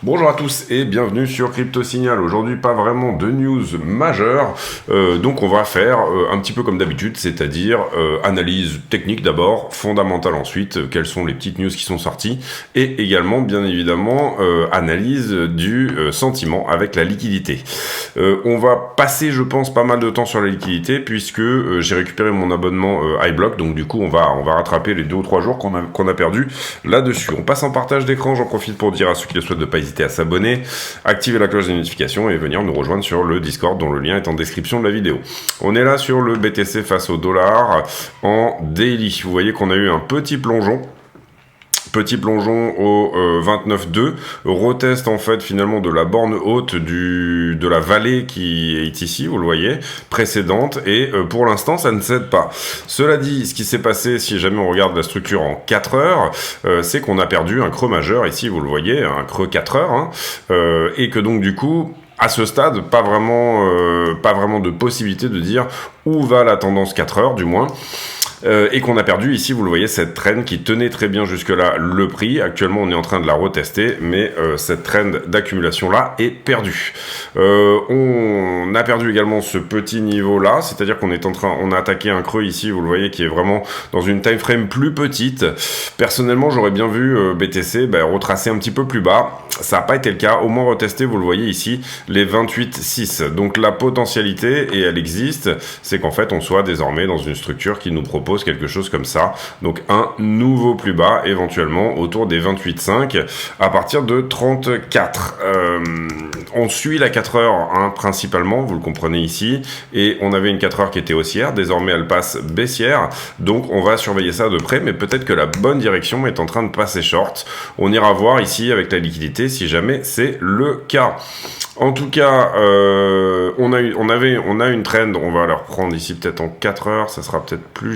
Bonjour à tous et bienvenue sur Crypto Signal. Aujourd'hui, pas vraiment de news majeures, donc on va faire un petit peu comme d'habitude, c'est-à-dire analyse technique d'abord, fondamentale ensuite, quelles sont les petites news qui sont sorties, et également, bien évidemment, analyse du sentiment avec la liquidité. On va passer, je pense, pas mal de temps sur la liquidité, puisque j'ai récupéré mon abonnement iBlock, donc du coup, on va rattraper les 2 ou 3 jours qu'on a perdu là-dessus. On passe en partage d'écran, j'en profite pour dire à ceux qui le souhaitent de pas hésiter à s'abonner, activer la cloche des notifications et venir nous rejoindre sur le Discord dont le lien est en description de la vidéo. On est là sur le BTC face au dollar en daily. Vous voyez qu'on a eu un petit plongeon au 29,2, retest en fait finalement de la borne haute de la vallée qui est ici, vous le voyez, précédente, et pour l'instant ça ne cède pas. Cela dit, ce qui s'est passé, si jamais on regarde la structure en 4 heures, c'est qu'on a perdu un creux majeur, ici vous le voyez, un creux 4 heures, hein, et que donc du coup, à ce stade, pas vraiment de possibilité de dire où va la tendance 4 heures du moins. Et qu'on a perdu ici, vous le voyez, cette trend qui tenait très bien jusque-là le prix. Actuellement, on est en train de la retester, mais cette trend d'accumulation-là est perdue. On a perdu également ce petit niveau-là, c'est-à-dire qu'on a attaqué un creux ici, vous le voyez, qui est vraiment dans une time frame plus petite. Personnellement, j'aurais bien vu BTC retracer un petit peu plus bas. Ça n'a pas été le cas, au moins retester, vous le voyez ici, les 28,6. Donc la potentialité, et elle existe, c'est qu'en fait, on soit désormais dans une structure qui nous propose quelque chose comme ça, donc un nouveau plus bas éventuellement autour des 28,5 à partir de 34. On suit la 4 heures hein, principalement, vous le comprenez ici, et on avait une 4 heures qui était haussière, désormais elle passe baissière, donc on va surveiller ça de près, mais peut-être que la bonne direction est en train de passer short. On ira voir ici avec la liquidité si jamais c'est le cas. En tout cas, on a une trend, on va la reprendre ici peut-être en 4 heures, ça sera peut-être plus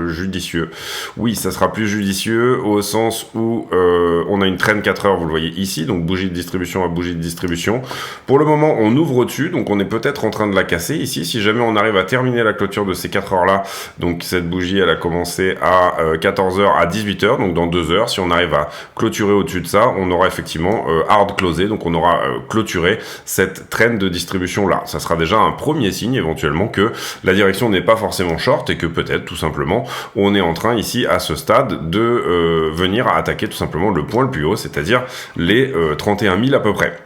judicieux. Oui, ça sera plus judicieux au sens où on a une trend 4 heures, vous le voyez ici, donc bougie de distribution à bougie de distribution. Pour le moment, on ouvre au-dessus, donc on est peut-être en train de la casser ici. Si jamais on arrive à terminer la clôture de ces 4 heures-là, donc cette bougie, elle a commencé à 14 heures à 18 heures, donc dans 2 heures, si on arrive à clôturer au-dessus de ça, on aura effectivement hard closé, donc on aura clôturé cette trend de distribution là. Ça sera déjà un premier signe éventuellement que la direction n'est pas forcément short et que peut-être tout simplement on est en train ici à ce stade de venir attaquer tout simplement le point le plus haut, c'est-à-dire les 31 000 à peu près.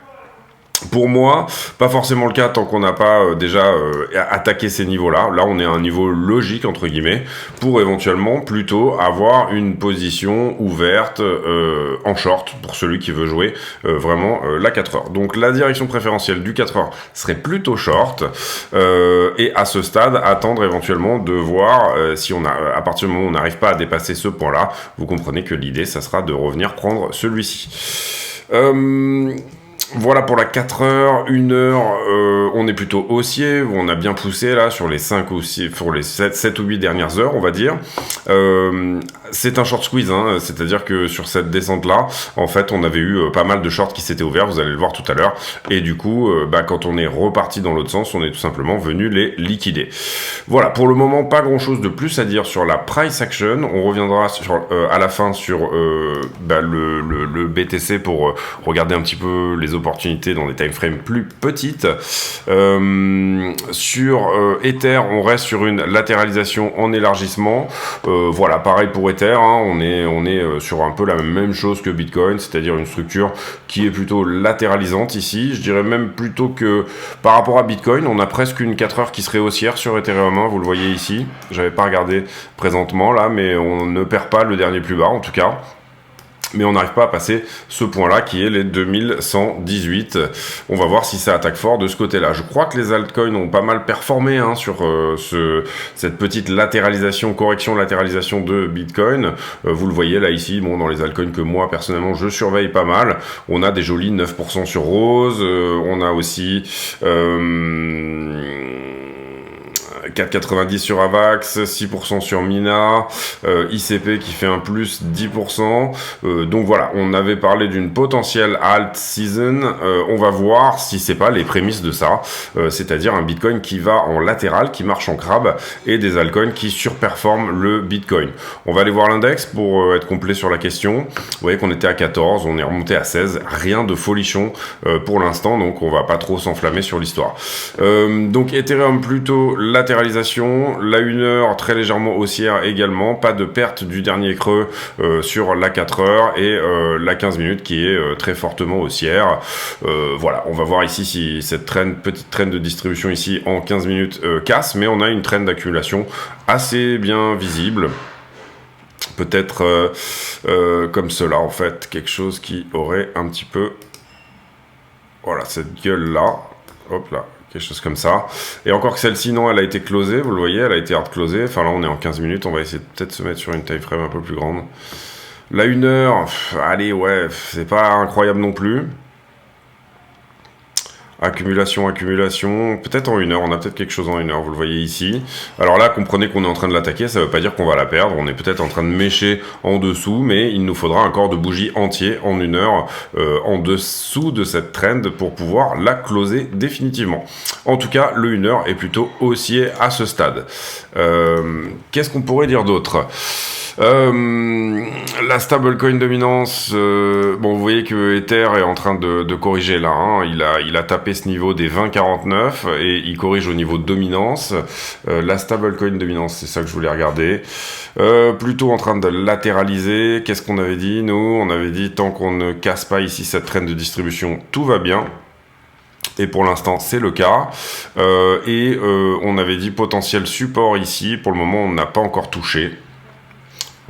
Pour moi, pas forcément le cas tant qu'on n'a pas déjà attaqué ces niveaux-là. Là, on est à un niveau logique, entre guillemets, pour éventuellement plutôt avoir une position ouverte en short pour celui qui veut jouer vraiment la 4 heures. Donc, la direction préférentielle du 4 heures serait plutôt short. Et à ce stade, attendre éventuellement de voir si à partir du moment où on n'arrive pas à dépasser ce point-là, vous comprenez que l'idée, ça sera de revenir prendre celui-ci. Voilà pour la 4 heures, 1 heure, on est plutôt haussier, on a bien poussé là sur les 5 ou 6, pour les 7 ou 8 dernières heures, on va dire. C'est un short squeeze, hein, c'est-à-dire que sur cette descente-là, en fait, on avait eu pas mal de shorts qui s'étaient ouverts, vous allez le voir tout à l'heure, et du coup, quand on est reparti dans l'autre sens, on est tout simplement venu les liquider. Voilà, pour le moment, pas grand-chose de plus à dire sur la price action, on reviendra à la fin sur le BTC pour regarder un petit peu les opportunités dans des time frames plus petites. Sur Ether, on reste sur une latéralisation en élargissement. Voilà, pareil pour Ether, hein, on est sur un peu la même chose que Bitcoin, c'est-à-dire une structure qui est plutôt latéralisante ici. Je dirais même plutôt que par rapport à Bitcoin, on a presque une 4 heures qui serait haussière sur Ethereum 1, vous le voyez ici. J'avais pas regardé présentement là, mais on ne perd pas le dernier plus bas en tout cas. Mais on n'arrive pas à passer ce point-là qui est les 2118. On va voir si ça attaque fort de ce côté-là. Je crois que les altcoins ont pas mal performé hein, sur cette petite correction latéralisation de Bitcoin. Vous le voyez là ici, bon, dans les altcoins que moi personnellement je surveille pas mal. On a des jolis 9% sur Rose. On a aussi 4,90 sur Avax, 6% sur Mina, ICP qui fait un plus 10%. Donc voilà, on avait parlé d'une potentielle alt season. On va voir si c'est pas les prémices de ça, c'est-à-dire un Bitcoin qui va en latéral, qui marche en crabe, et des altcoins qui surperforment le Bitcoin. On va aller voir l'index pour être complet sur la question. Vous voyez qu'on était à 14, on est remonté à 16, rien de folichon pour l'instant, donc on va pas trop s'enflammer sur l'histoire. Donc Ethereum plutôt latéralisation, la 1 heure très légèrement haussière également, pas de perte du dernier creux sur la 4 heures et la 15 minutes qui est très fortement haussière. Voilà, on va voir ici si cette petite traîne de distribution ici en 15 minutes casse, mais on a une traîne d'accumulation assez bien visible. Peut-être comme cela en fait, quelque chose qui aurait un petit peu, voilà, cette gueule là, hop là, quelque chose comme ça. Et encore que celle-ci, non, elle a été closée, vous le voyez, elle a été hard closée. Enfin là on est en 15 minutes, on va essayer de peut-être se mettre sur une time frame un peu plus grande. La 1 heure, allez, ouais, c'est pas incroyable non plus. Accumulation, peut-être en 1 heure, on a peut-être quelque chose en 1 heure, vous le voyez ici. Alors là, comprenez qu'on est en train de l'attaquer, ça veut pas dire qu'on va la perdre, on est peut-être en train de mécher en dessous, mais il nous faudra un corps de bougie entier en 1 heure en dessous de cette trend pour pouvoir la closer définitivement. En tout cas, le 1 heure est plutôt haussier à ce stade. Qu'est-ce qu'on pourrait dire d'autre ? La stablecoin dominance, bon, vous voyez que Ether est en train de corriger là, hein. Il a tapé ce niveau des 20,49 et il corrige au niveau de dominance. La stablecoin dominance, c'est ça que je voulais regarder. Plutôt en train de latéraliser. Qu'est-ce qu'on avait dit, nous? On avait dit tant qu'on ne casse pas ici cette traîne de distribution, tout va bien. Et pour l'instant, c'est le cas. On avait dit potentiel support ici. Pour le moment, on n'a pas encore touché.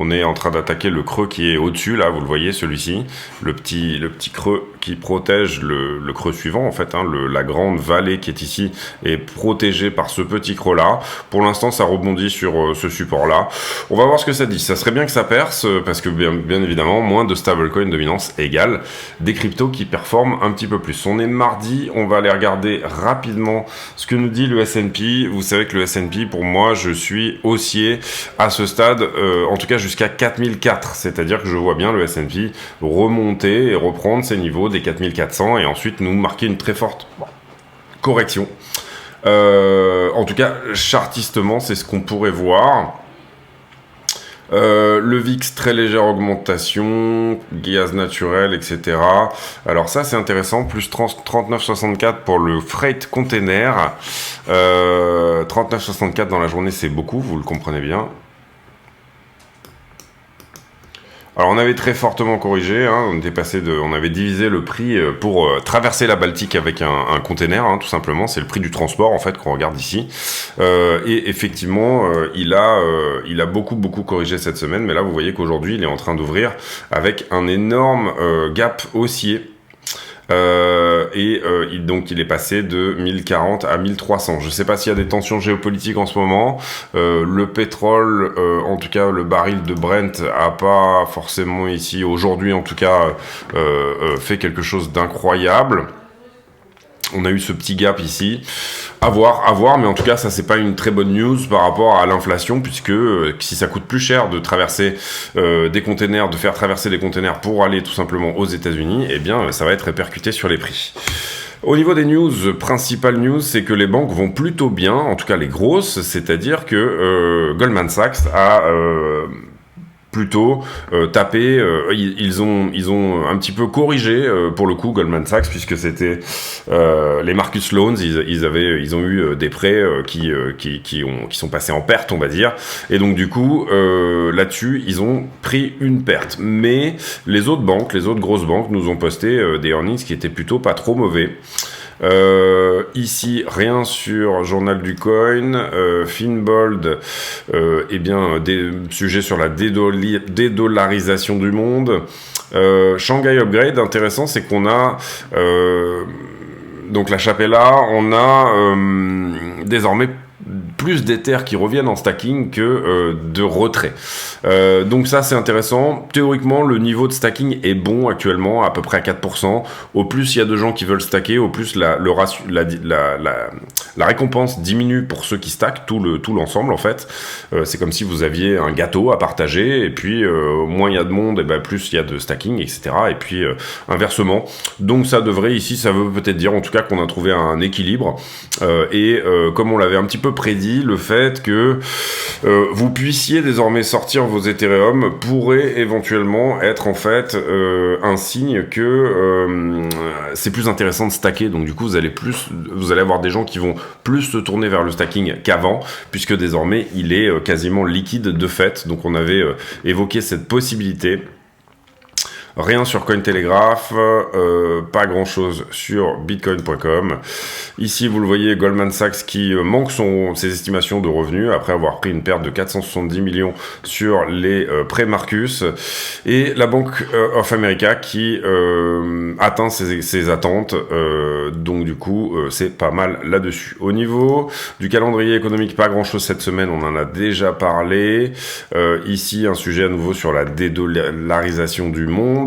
On est en train d'attaquer le creux qui est au-dessus, là, vous le voyez, celui-ci. Le petit creux qui protège le creux suivant, en fait. Hein, la grande vallée qui est ici est protégée par ce petit creux-là. Pour l'instant, ça rebondit sur ce support-là. On va voir ce que ça dit. Ça serait bien que ça perce, parce que, bien évidemment, moins de stablecoin dominance égale des cryptos qui performent un petit peu plus. On est mardi, on va aller regarder rapidement ce que nous dit le S&P. Vous savez que le S&P, pour moi, je suis haussier à ce stade, en tout cas, jusqu'à 4004, c'est-à-dire que je vois bien le S&P remonter et reprendre ses niveaux des 4400 et ensuite nous marquer une très forte correction. En tout cas, chartistement, c'est ce qu'on pourrait voir. Le VIX, très légère augmentation, gaz naturel, etc. Alors ça, c'est intéressant, plus 39,64 pour le freight container. 39,64 dans la journée, c'est beaucoup, vous le comprenez bien. Alors on avait très fortement corrigé, hein, on avait divisé le prix pour traverser la Baltique avec un container, hein, tout simplement, c'est le prix du transport en fait qu'on regarde ici. Et effectivement, il a beaucoup corrigé cette semaine, mais là vous voyez qu'aujourd'hui il est en train d'ouvrir avec un énorme gap haussier. Donc il est passé de 1040 à 1300. Je sais pas s'il y a des tensions géopolitiques en ce moment. Le pétrole, en tout cas le baril de Brent, a pas forcément ici aujourd'hui, en tout cas, fait quelque chose d'incroyable. On a eu ce petit gap ici. À voir, mais en tout cas, ça, c'est pas une très bonne news par rapport à l'inflation, puisque si ça coûte plus cher de traverser des containers, de faire traverser des containers pour aller tout simplement aux États-Unis, eh bien, ça va être répercuté sur les prix. Au niveau des news, principale news, c'est que les banques vont plutôt bien, en tout cas les grosses, c'est-à-dire que Goldman Sachs a plutôt tapé, ils ont un petit peu corrigé pour le coup Goldman Sachs, puisque c'était les Marcus Loans, ils ont eu des prêts qui sont passés en perte, on va dire, et donc du coup là-dessus ils ont pris une perte, mais les autres grosses banques nous ont posté des earnings qui étaient plutôt pas trop mauvais. Ici, rien sur Journal du Coin, Finbold, des sujets sur la dédollarisation du monde. Shanghai Upgrade, intéressant, c'est qu'on a donc la chapelle là, on a désormais plus d'Ether qui reviennent en stacking que de retrait. Donc ça c'est intéressant. Théoriquement le niveau de stacking est bon actuellement, à peu près à 4%. Au plus il y a de gens qui veulent stacker, au plus la récompense diminue pour ceux qui stackent, tout l'ensemble en fait. C'est comme si vous aviez un gâteau à partager, et puis moins il y a de monde, et ben plus il y a de stacking, etc. Et puis inversement. Donc ça devrait ici, ça veut peut-être dire en tout cas qu'on a trouvé un équilibre. Comme on l'avait un petit peu prédit, le fait que vous puissiez désormais sortir vos Ethereum pourrait éventuellement être en fait un signe que c'est plus intéressant de stacker. Donc du coup vous allez avoir des gens qui vont plus se tourner vers le stacking qu'avant, puisque désormais il est quasiment liquide de fait. Donc on avait évoqué cette possibilité. Rien sur Cointelegraph, pas grand chose sur bitcoin.com. Ici, vous le voyez, Goldman Sachs qui manque ses estimations de revenus après avoir pris une perte de 470 millions sur les prêts Marcus. Et la Bank of America qui atteint ses attentes. Donc du coup, c'est pas mal là-dessus. Au niveau du calendrier économique, pas grand chose cette semaine, on en a déjà parlé. Ici, un sujet à nouveau sur la dédollarisation du monde.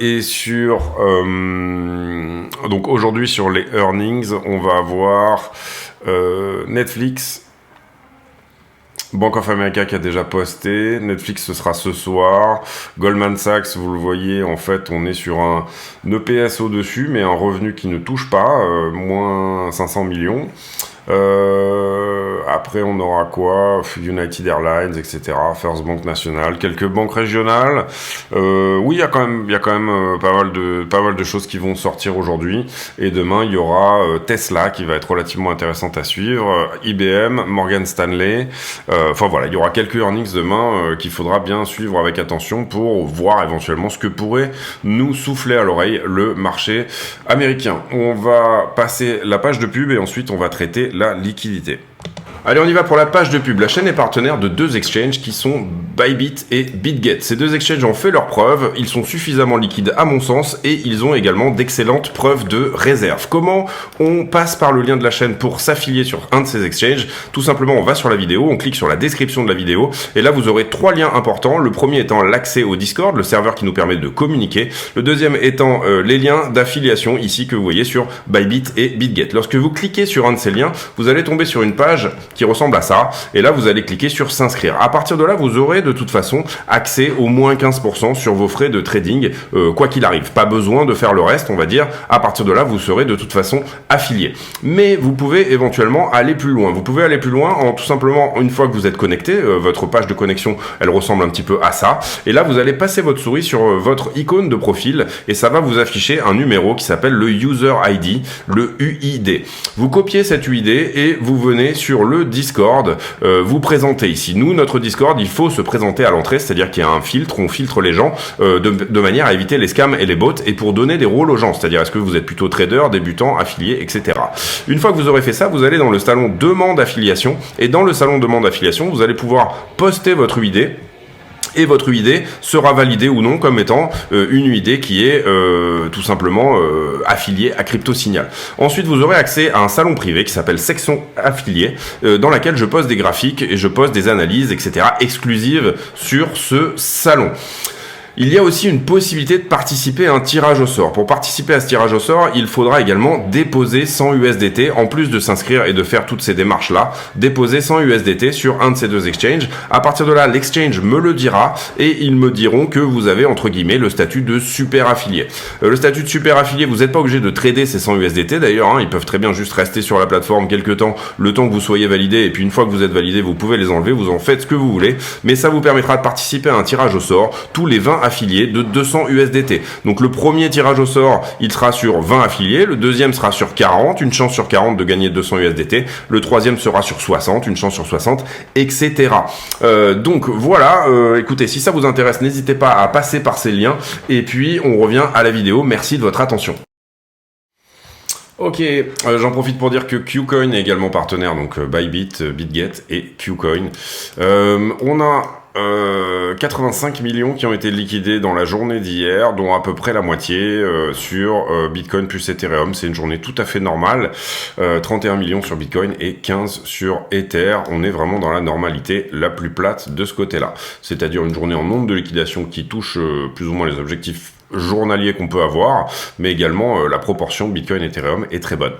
Et sur donc aujourd'hui sur les earnings, on va avoir Netflix, Bank of America qui a déjà posté, Netflix ce sera ce soir, Goldman Sachs, vous le voyez, en fait on est sur un EPS au-dessus, mais un revenu qui ne touche pas, moins 500 millions. Après on aura quoi, United Airlines, etc., First Bank National, quelques banques régionales. Oui, il y a quand même pas mal de choses qui vont sortir aujourd'hui, et demain il y aura Tesla qui va être relativement intéressante à suivre, IBM, Morgan Stanley. Enfin voilà, il y aura quelques earnings demain qu'il faudra bien suivre avec attention pour voir éventuellement ce que pourrait nous souffler à l'oreille le marché américain. On va passer la page de pub et ensuite on va traiter la liquidité. Allez, on y va pour la page de pub. La chaîne est partenaire de deux exchanges qui sont Bybit et BitGet. Ces deux exchanges ont fait leurs preuves, ils sont suffisamment liquides à mon sens et ils ont également d'excellentes preuves de réserve. Comment on passe par le lien de la chaîne pour s'affilier sur un de ces exchanges? Tout simplement, on va sur la vidéo, on clique sur la description de la vidéo et là vous aurez trois liens importants. Le premier étant l'accès au Discord, le serveur qui nous permet de communiquer. Le deuxième étant les liens d'affiliation ici que vous voyez sur Bybit et BitGet. Lorsque vous cliquez sur un de ces liens, vous allez tomber sur une page qui ressemble à ça, et là vous allez cliquer sur s'inscrire. À partir de là, vous aurez de toute façon accès au moins 15% sur vos frais de trading, quoi qu'il arrive. Pas besoin de faire le reste, on va dire. À partir de là, vous serez de toute façon affilié. Mais vous pouvez éventuellement aller plus loin. Vous pouvez aller plus loin en tout simplement, une fois que vous êtes connecté, votre page de connexion, elle ressemble un petit peu à ça. Et là, vous allez passer votre souris sur votre icône de profil, et ça va vous afficher un numéro qui s'appelle le User ID, le UID. Vous copiez cet UID et vous venez sur le Discord, vous présentez ici. Nous, notre Discord, il faut se présenter à l'entrée, c'est-à-dire qu'il y a un filtre, on filtre les gens de manière à éviter les scams et les bots, et pour donner des rôles aux gens, c'est-à-dire est-ce que vous êtes plutôt trader, débutant, affilié, etc. Une fois que vous aurez fait ça, vous allez dans le salon demande affiliation, et dans le salon demande affiliation, vous allez pouvoir poster votre UID, et votre UID sera validé ou non comme étant une UID qui est tout simplement affiliée à CryptoSignal. Ensuite, vous aurez accès à un salon privé qui s'appelle Section Affiliée, dans laquelle je poste des graphiques et je poste des analyses, etc. exclusives sur ce salon. Il y a aussi une possibilité de participer à un tirage au sort. Pour participer à ce tirage au sort, il faudra également déposer 100 USDT, en plus de s'inscrire et de faire toutes ces démarches-là, déposer 100 USDT sur un de ces deux exchanges. À partir de là, l'exchange me le dira et ils me diront que vous avez, entre guillemets, le statut de super affilié. Le statut de super affilié, vous n'êtes pas obligé de trader ces 100 USDT d'ailleurs, ils peuvent très bien juste rester sur la plateforme quelques temps, le temps que vous soyez validé, et puis une fois que vous êtes validé, vous pouvez les enlever, vous en faites ce que vous voulez, mais ça vous permettra de participer à un tirage au sort tous les 20 affiliés de 200 USDT. Donc le premier tirage au sort, il sera sur 20 affiliés, le deuxième sera sur 40, une chance sur 40 de gagner 200 USDT, le troisième sera sur 60, une chance sur 60, etc. Donc voilà, écoutez, si ça vous intéresse, n'hésitez pas à passer par ces liens, et puis on revient à la vidéo. Merci de votre attention. Ok, j'en profite pour dire que Qcoin est également partenaire, donc Bybit, BitGet et Qcoin. On a 85 millions qui ont été liquidés dans la journée d'hier, dont à peu près la moitié sur Bitcoin plus Ethereum. C'est une journée tout à fait normale. 31 millions sur Bitcoin et 15 sur Ether. On est vraiment dans la normalité la plus plate de ce côté-là. C'est-à-dire une journée en nombre de liquidations qui touche plus ou moins les objectifs journaliers qu'on peut avoir, mais également la proportion Bitcoin Ethereum est très bonne.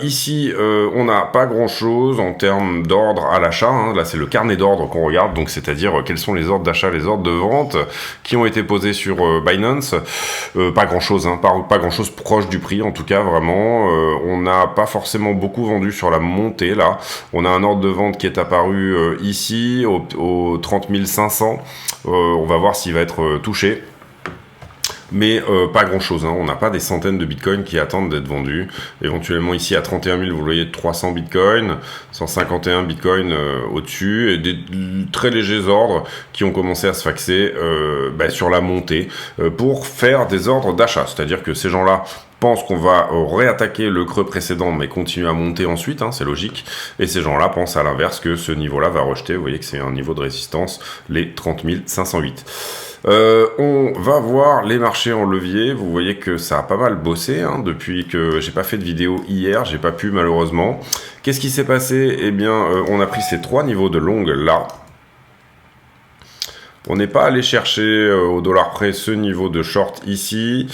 Ici, on n'a pas grand-chose en termes d'ordre à l'achat. Hein. Là, c'est le carnet d'ordre qu'on regarde, donc c'est-à-dire quels sont les ordres d'achat, les ordres de vente qui ont été posés sur Binance. Pas grand-chose, hein, pas grand-chose proche du prix, en tout cas, vraiment. On n'a pas forcément beaucoup vendu sur la montée, là. On a un ordre de vente qui est apparu ici, au 30 500. On va voir s'il va être touché. Mais pas grand chose, hein. On n'a pas des centaines de bitcoins qui attendent d'être vendus. Éventuellement ici à 31 000, vous voyez 300 bitcoins, 151 bitcoins au-dessus, et des très légers ordres qui ont commencé à se faxer sur la montée pour faire des ordres d'achat. C'est-à-dire que ces gens-là pensent qu'on va réattaquer le creux précédent mais continuer à monter ensuite, hein, c'est logique, et ces gens-là pensent à l'inverse que ce niveau-là va rejeter. Vous voyez que c'est un niveau de résistance, les 30 508. On va voir les marchés en levier. Vous voyez que ça a pas mal bossé hein, depuis que j'ai pas fait de vidéo hier, j'ai pas pu malheureusement. Qu'est-ce qui s'est passé? Eh bien, on a pris ces 3 niveaux de longue là. On n'est pas allé chercher au dollar près ce niveau de short ici.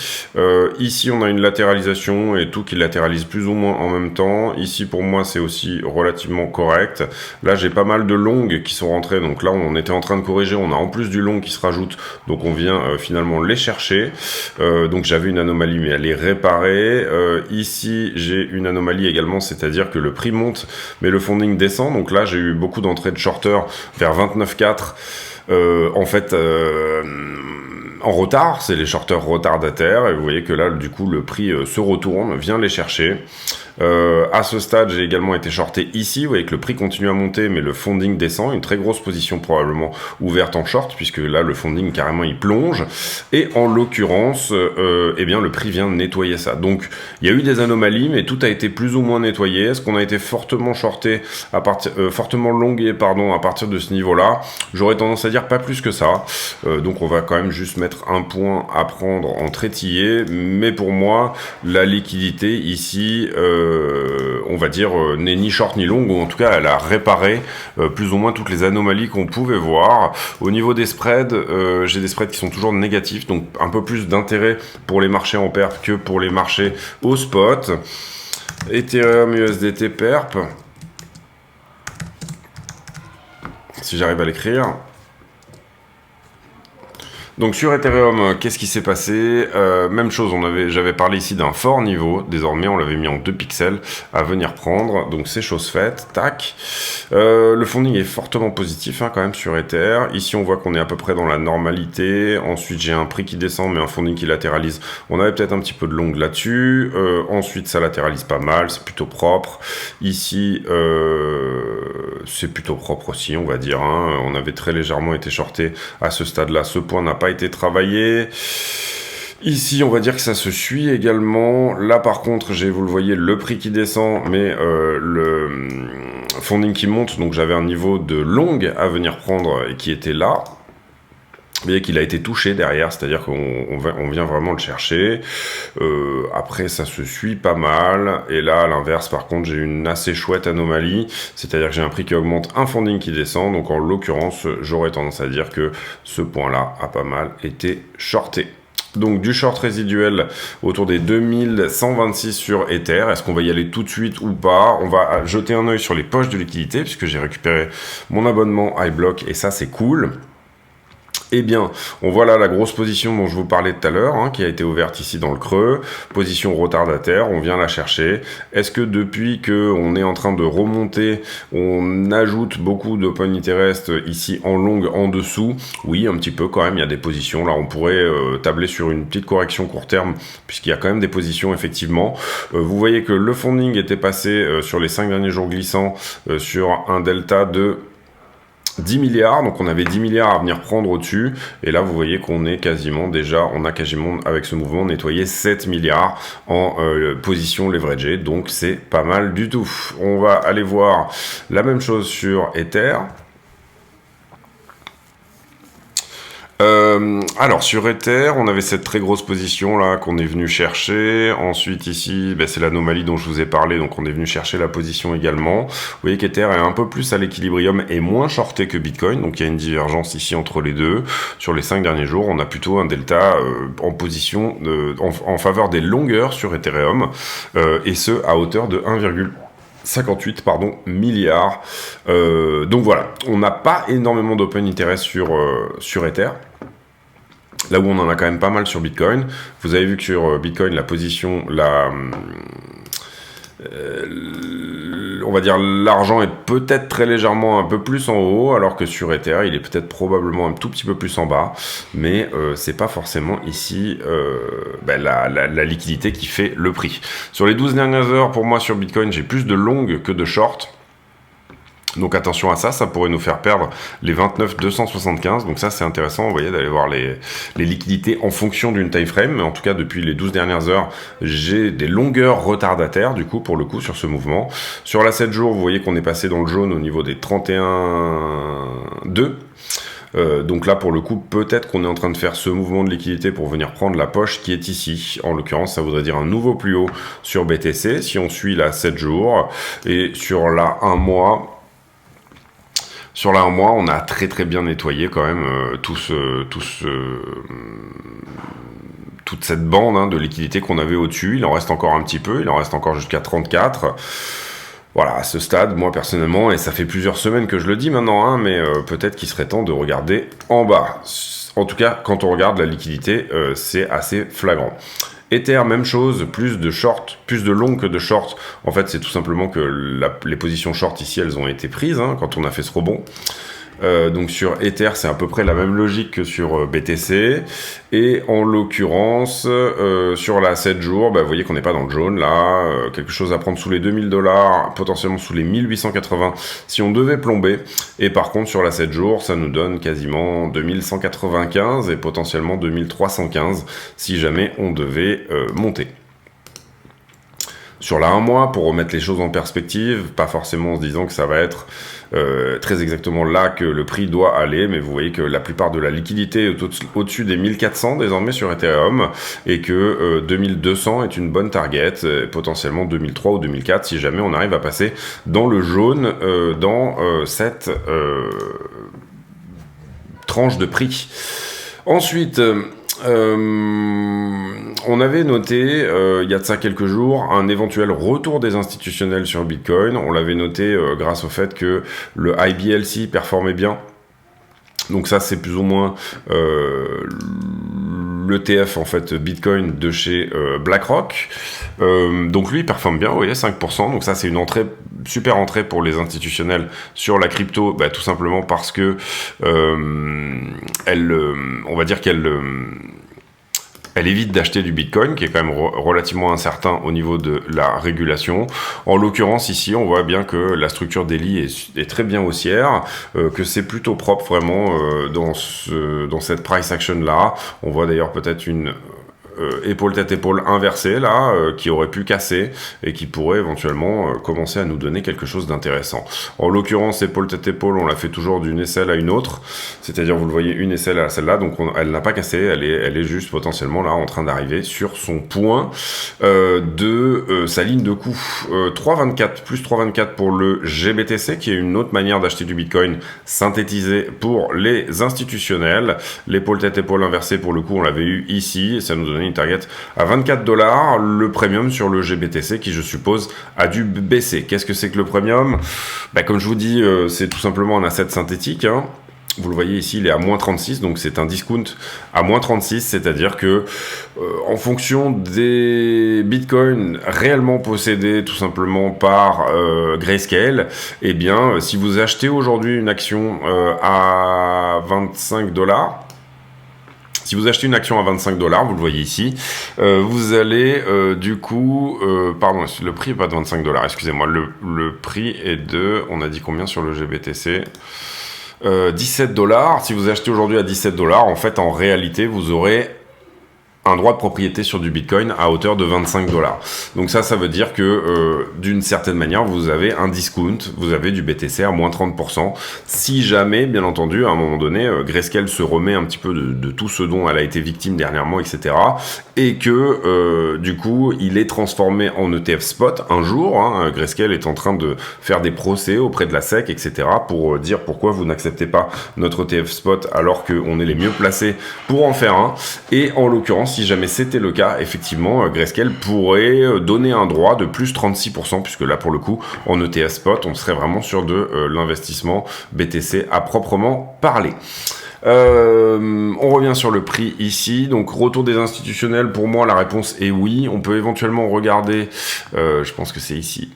Ici, on a une latéralisation et tout qui latéralise plus ou moins en même temps. Ici, pour moi, c'est aussi relativement correct. Là, j'ai pas mal de longues qui sont rentrées. Donc là, on était en train de corriger. On a en plus du long qui se rajoute. Donc, on vient finalement les chercher. Donc, j'avais une anomalie, mais elle est réparée. Ici, j'ai une anomalie également, c'est-à-dire que le prix monte, mais le funding descend. Donc là, j'ai eu beaucoup d'entrées de shorters vers 29,4. En retard, c'est les shorters retardataires, et vous voyez que là, du coup, le prix se retourne, vient les chercher. À ce stade, j'ai également été shorté ici. Vous voyez que le prix continue à monter, mais le funding descend. Une très grosse position probablement ouverte en short, puisque là, le funding carrément il plonge. Et en l'occurrence, eh bien, le prix vient nettoyer ça. Donc, il y a eu des anomalies, mais tout a été plus ou moins nettoyé. Est-ce qu'on a été fortement shorté fortement longué, pardon, à partir de ce niveau-là? J'aurais tendance à dire pas plus que ça. Donc, on va quand même juste mettre un point à prendre en traitillé. Mais pour moi, la liquidité ici, on va dire, n'est ni short ni long, ou en tout cas elle a réparé plus ou moins toutes les anomalies qu'on pouvait voir. Au niveau des spreads, j'ai des spreads qui sont toujours négatifs, donc un peu plus d'intérêt pour les marchés en perp que pour les marchés au spot. Ethereum USDT perp, si j'arrive à l'écrire. Donc sur Ethereum, qu'est-ce qui s'est passé? Même chose, j'avais parlé ici d'un fort niveau, désormais on l'avait mis en 2 pixels à venir prendre, donc c'est chose faite, tac. Le funding est fortement positif hein, quand même sur Ether. Ici on voit qu'on est à peu près dans la normalité. Ensuite j'ai un prix qui descend mais un funding qui latéralise. On avait peut-être un petit peu de long là-dessus. Ensuite ça latéralise pas mal, c'est plutôt propre. Ici c'est plutôt propre aussi on va dire. Hein. On avait très légèrement été shorté à ce stade-là. Ce point n'a pas été travaillé. Ici, on va dire que ça se suit également. Là, par contre, vous le voyez, le prix qui descend, mais le funding qui monte. Donc, j'avais un niveau de longue à venir prendre et qui était là. Vous voyez qu'il a été touché derrière, c'est-à-dire qu'on vient vraiment le chercher. Après, ça se suit pas mal. Et là, à l'inverse, par contre, j'ai une assez chouette anomalie. C'est-à-dire que j'ai un prix qui augmente, un funding qui descend. Donc, en l'occurrence, j'aurais tendance à dire que ce point-là a pas mal été shorté. Donc, du short résiduel autour des 2126 sur Ether. Est-ce qu'on va y aller tout de suite ou pas? On va jeter un œil sur les poches de liquidité puisque j'ai récupéré mon abonnement iBlock et ça, c'est cool. Eh bien, on voit là la grosse position dont je vous parlais tout à l'heure, hein, qui a été ouverte ici dans le creux, position retardataire, on vient la chercher. Est-ce que depuis qu'on est en train de remonter, on ajoute beaucoup d'open interest ici en longue en dessous? Oui, un petit peu quand même, il y a des positions. Là, on pourrait tabler sur une petite correction court terme, puisqu'il y a quand même des positions, effectivement. Vous voyez que le funding était passé sur les 5 derniers jours glissants sur un delta de 10 milliards, donc on avait 10 milliards à venir prendre au-dessus, et là vous voyez qu'on est quasiment déjà, on a quasiment avec ce mouvement nettoyé 7 milliards en position leveragée, donc c'est pas mal du tout. On va aller voir la même chose sur Ether. Alors sur Ether, on avait cette très grosse position là qu'on est venu chercher. Ensuite ici, c'est l'anomalie dont je vous ai parlé, donc on est venu chercher la position également. Vous voyez qu'Ether est un peu plus à l'équilibrium et moins shorté que Bitcoin, donc il y a une divergence ici entre les deux. Sur les 5 derniers jours, on a plutôt un delta en position en faveur des longueurs sur Ethereum, et ce à hauteur de 1,58 milliards. Donc voilà, on n'a pas énormément d'open interest sur Ether. Là où on en a quand même pas mal sur Bitcoin. Vous avez vu que sur Bitcoin, la position, on va dire l'argent est peut-être très légèrement un peu plus en haut, alors que sur Ether, il est peut-être probablement un tout petit peu plus en bas, mais c'est pas forcément ici la liquidité qui fait le prix. Sur les 12 dernières heures, pour moi sur Bitcoin, j'ai plus de long que de short. Donc attention à ça, ça pourrait nous faire perdre les 29,275. Donc ça c'est intéressant, vous voyez, d'aller voir les liquidités en fonction d'une time frame. Mais en tout cas, depuis les 12 dernières heures, j'ai des longueurs retardataires, du coup, pour le coup, sur ce mouvement. Sur la 7 jours, vous voyez qu'on est passé dans le jaune au niveau des 31,2. Donc là, pour le coup, peut-être qu'on est en train de faire ce mouvement de liquidité pour venir prendre la poche qui est ici. En l'occurrence, ça voudrait dire un nouveau plus haut sur BTC, si on suit la 7 jours. Et sur la 1 mois... Sur la 1 mois, on a très très bien nettoyé quand même toute cette bande de liquidité qu'on avait au-dessus. Il en reste encore un petit peu, il en reste encore jusqu'à 34. Voilà, à ce stade, moi personnellement, et ça fait plusieurs semaines que je le dis maintenant, mais peut-être qu'il serait temps de regarder en bas. En tout cas, quand on regarde la liquidité, c'est assez flagrant. Ether, même chose, plus de short, plus de long que de short. En fait, c'est tout simplement que les positions short ici, elles ont été prises quand on a fait ce rebond. Donc sur Ether, c'est à peu près la même logique que sur BTC. Et en l'occurrence, sur la 7 jours, vous voyez qu'on n'est pas dans le jaune là. Quelque chose à prendre sous les $2000, potentiellement sous les 1880 si on devait plomber. Et par contre, sur la 7 jours, ça nous donne quasiment 2195 et potentiellement 2315 si jamais on devait monter. Sur la 1 mois, pour remettre les choses en perspective, pas forcément en se disant que ça va être très exactement là que le prix doit aller, mais vous voyez que la plupart de la liquidité est au-dessus des 1400 désormais sur Ethereum, et que 2200 est une bonne target, potentiellement 2003 ou 2004 si jamais on arrive à passer dans le jaune dans cette tranche de prix. Ensuite... on avait noté, il y a de ça quelques jours, un éventuel retour des institutionnels sur Bitcoin. On l'avait noté grâce au fait que le IBLC performait bien. Donc ça, c'est plus ou moins l'ETF en fait Bitcoin de chez BlackRock. Donc lui, il performe bien, vous voyez, 5%. Donc ça, c'est une super entrée pour les institutionnels sur la crypto, tout simplement parce que on va dire qu'elle évite d'acheter du Bitcoin, qui est quand même relativement incertain au niveau de la régulation. En l'occurrence, ici, on voit bien que la structure d'Eli est très bien haussière, que c'est plutôt propre vraiment dans cette price action-là. On voit d'ailleurs peut-être une épaule tête épaule inversée là qui aurait pu casser et qui pourrait éventuellement commencer à nous donner quelque chose d'intéressant. En l'occurrence, épaule tête épaule, on la fait toujours d'une aisselle à une autre, c'est-à-dire vous le voyez, une aisselle à celle-là, donc elle n'a pas cassé, elle est juste potentiellement là en train d'arriver sur son point de sa ligne de coup. 3,24 plus 3,24 pour le GBTC, qui est une autre manière d'acheter du Bitcoin synthétisé pour les institutionnels. L'épaule tête épaule inversée, pour le coup, on l'avait eu ici, et ça nous donnait une target à $24. Le premium sur le GBTC, qui je suppose a dû baisser. Qu'est-ce que c'est que le premium? Comme je vous dis, c'est tout simplement un asset synthétique. Vous le voyez ici, il est à moins 36, donc c'est un discount à moins 36, c'est-à-dire que en fonction des bitcoins réellement possédés tout simplement par Grayscale, eh bien, si vous achetez aujourd'hui une action à $25, si vous achetez une action à $25, vous le voyez ici, vous allez du coup... pardon, le prix n'est pas de $25, excusez-moi. Le prix est de... On a dit combien sur le GBTC? $17. Si vous achetez aujourd'hui à $17, en fait, en réalité, vous aurez un droit de propriété sur du Bitcoin à hauteur de 25 $. Donc ça veut dire que d'une certaine manière, vous avez un discount, vous avez du BTC à moins 30%. Si jamais, bien entendu, à un moment donné, Grayscale se remet un petit peu de tout ce dont elle a été victime dernièrement, etc. Et que, du coup, il est transformé en ETF spot un jour. Grayscale est en train de faire des procès auprès de la SEC, etc. pour dire pourquoi vous n'acceptez pas notre ETF spot alors qu'on est les mieux placés pour en faire un. Et en l'occurrence, si jamais c'était le cas, effectivement, Grayscale pourrait donner un droit de plus 36%, puisque là, pour le coup, en ETF spot, on serait vraiment sur de l'investissement BTC à proprement parler. On revient sur le prix ici, donc retour des institutionnels, pour moi la réponse est oui. On peut éventuellement regarder, je pense que c'est ici.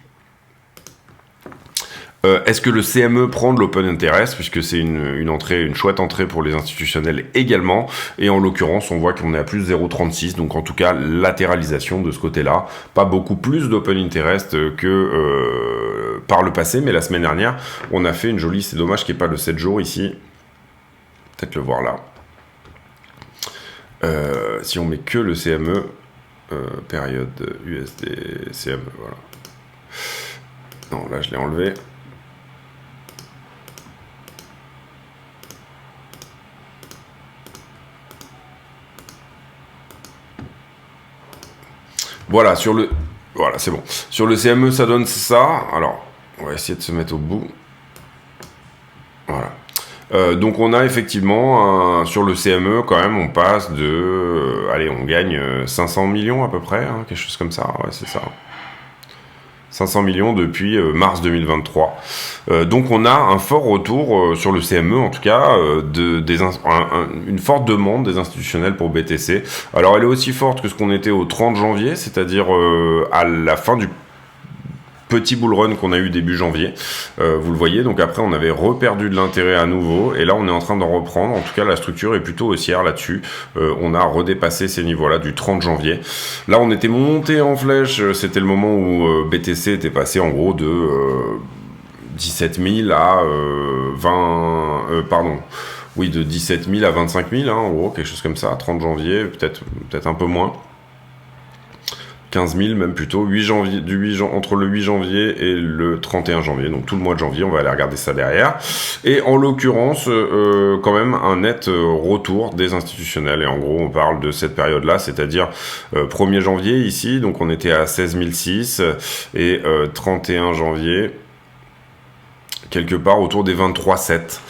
Est-ce que le CME prend de l'open interest, puisque c'est une chouette entrée pour les institutionnels également, et en l'occurrence on voit qu'on est à plus 0,36, donc en tout cas latéralisation de ce côté-là, pas beaucoup plus d'open interest que par le passé, mais la semaine dernière on a fait une jolie, c'est dommage qu'il n'y ait pas le 7 jours ici, peut-être le voir là, si on met que le CME, période USD CME, voilà. Non, là je l'ai enlevé. Voilà, voilà, c'est bon. Sur le CME, ça donne ça. Alors, on va essayer de se mettre au bout. Voilà. Donc on a effectivement, sur le CME, quand même, on passe de... allez, on gagne 500 millions à peu près, quelque chose comme ça. Ouais, c'est ça. 500 millions depuis mars 2023. Donc on a un fort retour sur le CME, en tout cas, une forte demande des institutionnels pour BTC. Alors elle est aussi forte que ce qu'on était au 30 janvier, c'est-à-dire à la fin du petit bull run qu'on a eu début janvier, vous le voyez, donc après on avait reperdu de l'intérêt à nouveau, et là on est en train d'en reprendre. En tout cas la structure est plutôt haussière là-dessus, on a redépassé ces niveaux-là du 30 janvier. Là on était monté en flèche, c'était le moment où BTC était passé en gros de 17 000 à 17 000 à 25 000, en gros, quelque chose comme ça, 30 janvier, peut-être un peu moins. 15 000 même plutôt, entre le 8 janvier et le 31 janvier, donc tout le mois de janvier, on va aller regarder ça derrière. Et en l'occurrence, quand même un net retour des institutionnels, et en gros on parle de cette période-là, c'est-à-dire 1er janvier ici, donc on était à 16 006, et 31 janvier, quelque part autour des 23,7,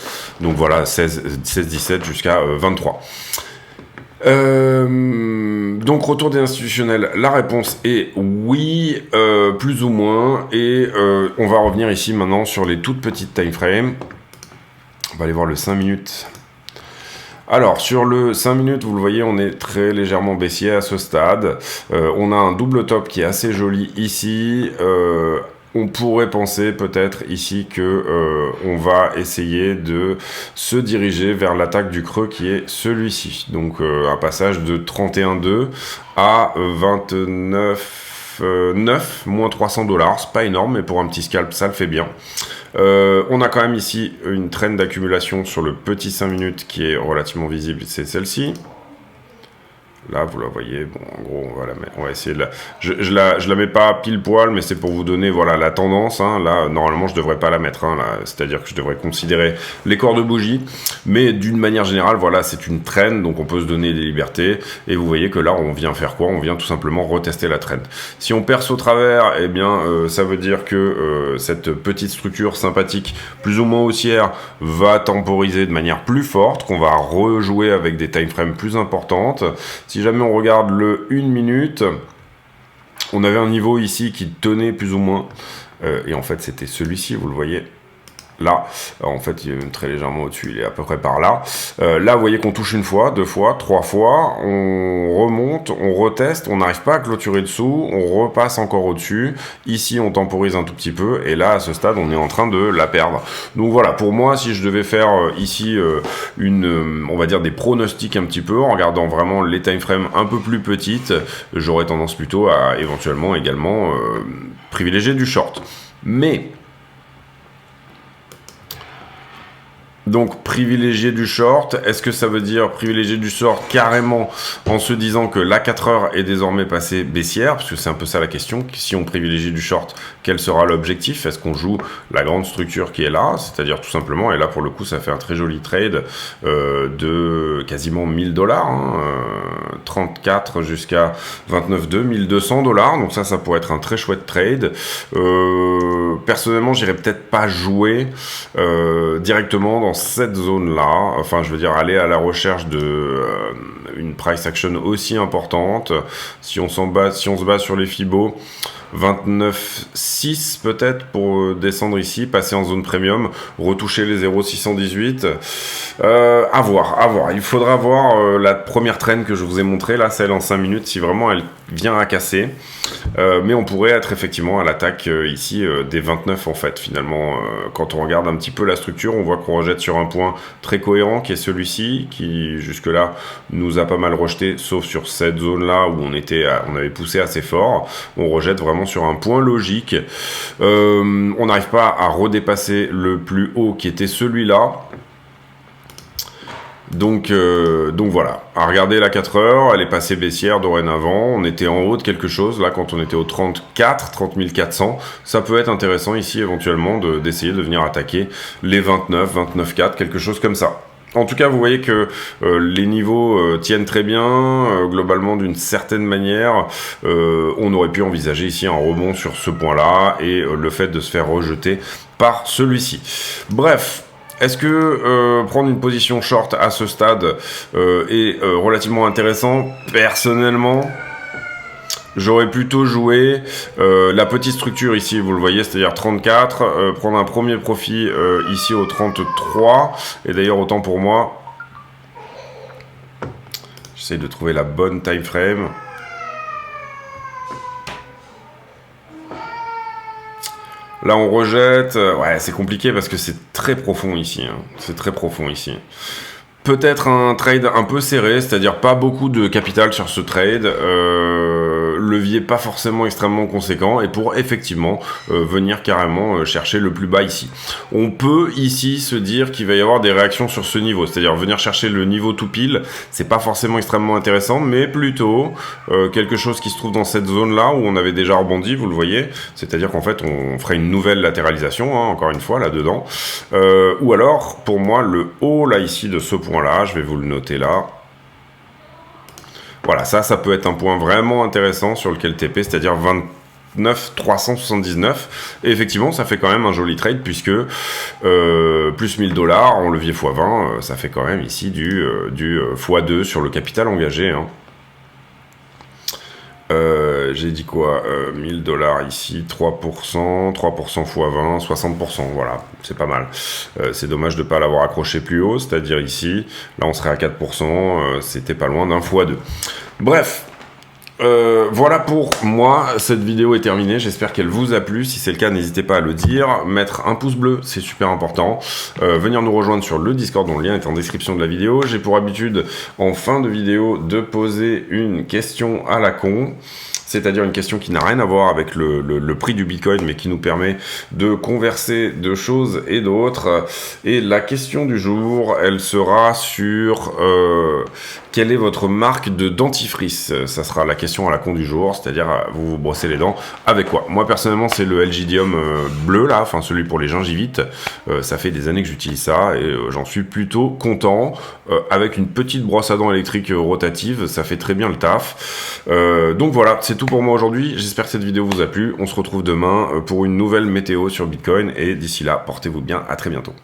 donc voilà, 16-17 jusqu'à 23. Donc retour des institutionnels, la réponse est oui, plus ou moins, et on va revenir ici maintenant sur les toutes petites time frames. On va aller voir le 5 minutes. Alors sur le 5 minutes, vous le voyez, on est très légèrement baissier à ce stade. On a un double top qui est assez joli ici. On pourrait penser peut-être ici que on va essayer de se diriger vers l'attaque du creux qui est celui-ci. Donc un passage de 31,2 à 29,9, moins 300 $. C'est pas énorme, mais pour un petit scalp, ça le fait bien. On a quand même ici une trend d'accumulation sur le petit 5 minutes qui est relativement visible, c'est celle-ci. Là, vous la voyez, bon, en gros, on va essayer de la... Je la mets pas pile poil, mais c'est pour vous donner, voilà, la tendance, Là, normalement, je devrais pas la mettre, là, c'est-à-dire que je devrais considérer les corps de bougie, mais d'une manière générale, voilà, c'est une trend, donc on peut se donner des libertés, et vous voyez que là, on vient faire quoi? On vient tout simplement retester la trend. Si on perce au travers, eh bien, ça veut dire que cette petite structure sympathique, plus ou moins haussière, va temporiser de manière plus forte, qu'on va rejouer avec des time frames plus importantes. Si jamais on regarde le 1 minute, on avait un niveau ici qui tenait plus ou moins, et en fait c'était celui-ci, vous le voyez. Là, en fait, il est très légèrement au-dessus, il est à peu près par là. Là, vous voyez qu'on touche une fois, 2 fois, 3 fois, on remonte, on reteste, on n'arrive pas à clôturer dessous, on repasse encore au-dessus. Ici, on temporise un tout petit peu, et là, à ce stade, on est en train de la perdre. Donc voilà, pour moi, si je devais faire ici on va dire des pronostics un petit peu, en regardant vraiment les time frames un peu plus petites, j'aurais tendance plutôt à éventuellement également privilégier du short. Mais Donc privilégier du short, est-ce que ça veut dire privilégier du short carrément en se disant que la 4 heures est désormais passée baissière, parce que c'est un peu ça la question, si on privilégie du short, quel sera l'objectif? Est-ce qu'on joue la grande structure qui est là, c'est-à-dire tout simplement, et là pour le coup ça fait un très joli trade de quasiment 1000 $, hein, 34 jusqu'à 29,2, 1200 $, donc ça pourrait être un très chouette trade. Personnellement j'irais peut-être pas jouer directement dans cette zone-là, enfin je veux dire aller à la recherche de une price action aussi importante. Si on se base sur les Fibos, 29,6 peut-être pour descendre ici, passer en zone premium, retoucher les 0,618. À voir. Il faudra voir la première traîne que je vous ai montrée, là, celle en 5 minutes, si vraiment elle vient à casser. Mais on pourrait être effectivement à l'attaque ici des 29 en fait, finalement. Quand on regarde un petit peu la structure, on voit qu'on rejette sur un point très cohérent qui est celui-ci, qui jusque-là nous a pas mal rejeté, sauf sur cette zone-là où on avait poussé assez fort. On rejette vraiment sur un point logique. On n'arrive pas à redépasser le plus haut qui était celui-là. Donc voilà, à regarder la 4 heures, elle est passée baissière dorénavant, on était en haut de quelque chose, là quand on était au 30 400, ça peut être intéressant ici éventuellement d'essayer de venir attaquer les 29,4, quelque chose comme ça. En tout cas, vous voyez que les niveaux tiennent très bien, globalement d'une certaine manière, on aurait pu envisager ici un rebond sur ce point-là, et le fait de se faire rejeter par celui-ci. Bref. Est-ce que prendre une position short à ce stade est relativement intéressant? Personnellement, j'aurais plutôt joué la petite structure ici, vous le voyez, c'est-à-dire 34, prendre un premier profit ici au 33, et d'ailleurs autant pour moi, j'essaie de trouver la bonne time frame. Là, on rejette. Ouais, c'est compliqué parce que c'est très profond ici. Hein. C'est très profond ici. Peut-être un trade un peu serré, c'est-à-dire pas beaucoup de capital sur ce trade. Levier pas forcément extrêmement conséquent. Et pour effectivement venir carrément chercher le plus bas ici. On peut ici se dire qu'il va y avoir des réactions sur ce niveau. C'est-à-dire venir chercher le niveau tout pile. C'est pas forcément extrêmement intéressant, mais plutôt quelque chose qui se trouve dans cette zone-là où on avait déjà rebondi, vous le voyez. C'est-à-dire qu'en fait, on ferait une nouvelle latéralisation, hein, encore une fois, là-dedans. Ou alors, pour moi, le haut, là, ici, de ce point-là, je vais vous le noter là. Voilà, ça peut être un point vraiment intéressant sur lequel TP, c'est-à-dire 29,379. Et effectivement, ça fait quand même un joli trade, puisque plus 1000 $ en levier x20, ça fait quand même ici du x2 sur le capital engagé, hein. J'ai dit quoi, 1000 $ ici, 3%, 3% x 20, 60%, voilà, c'est pas mal. C'est dommage de ne pas l'avoir accroché plus haut, c'est-à-dire ici, là on serait à 4%, c'était pas loin d'un x2. Bref, voilà pour moi, cette vidéo est terminée, j'espère qu'elle vous a plu. Si c'est le cas, n'hésitez pas à le dire, mettre un pouce bleu, c'est super important, venir nous rejoindre sur le Discord dont le lien est en description de la vidéo. J'ai pour habitude en fin de vidéo de poser une question à la con, c'est-à-dire une question qui n'a rien à voir avec le prix du Bitcoin, mais qui nous permet de converser de choses et d'autres. Et la question du jour, elle sera sur quelle est votre marque de dentifrice? Ça sera la question à la con du jour, c'est-à-dire vous vous brossez les dents avec quoi? Moi personnellement c'est le Lgidium bleu là, enfin celui pour les gingivites. Ça fait des années que j'utilise ça et j'en suis plutôt content. Avec une petite brosse à dents électrique rotative, ça fait très bien le taf. Donc voilà, c'est tout pour moi aujourd'hui. J'espère que cette vidéo vous a plu. On se retrouve demain pour une nouvelle météo sur Bitcoin et d'ici là, portez-vous bien. À très bientôt.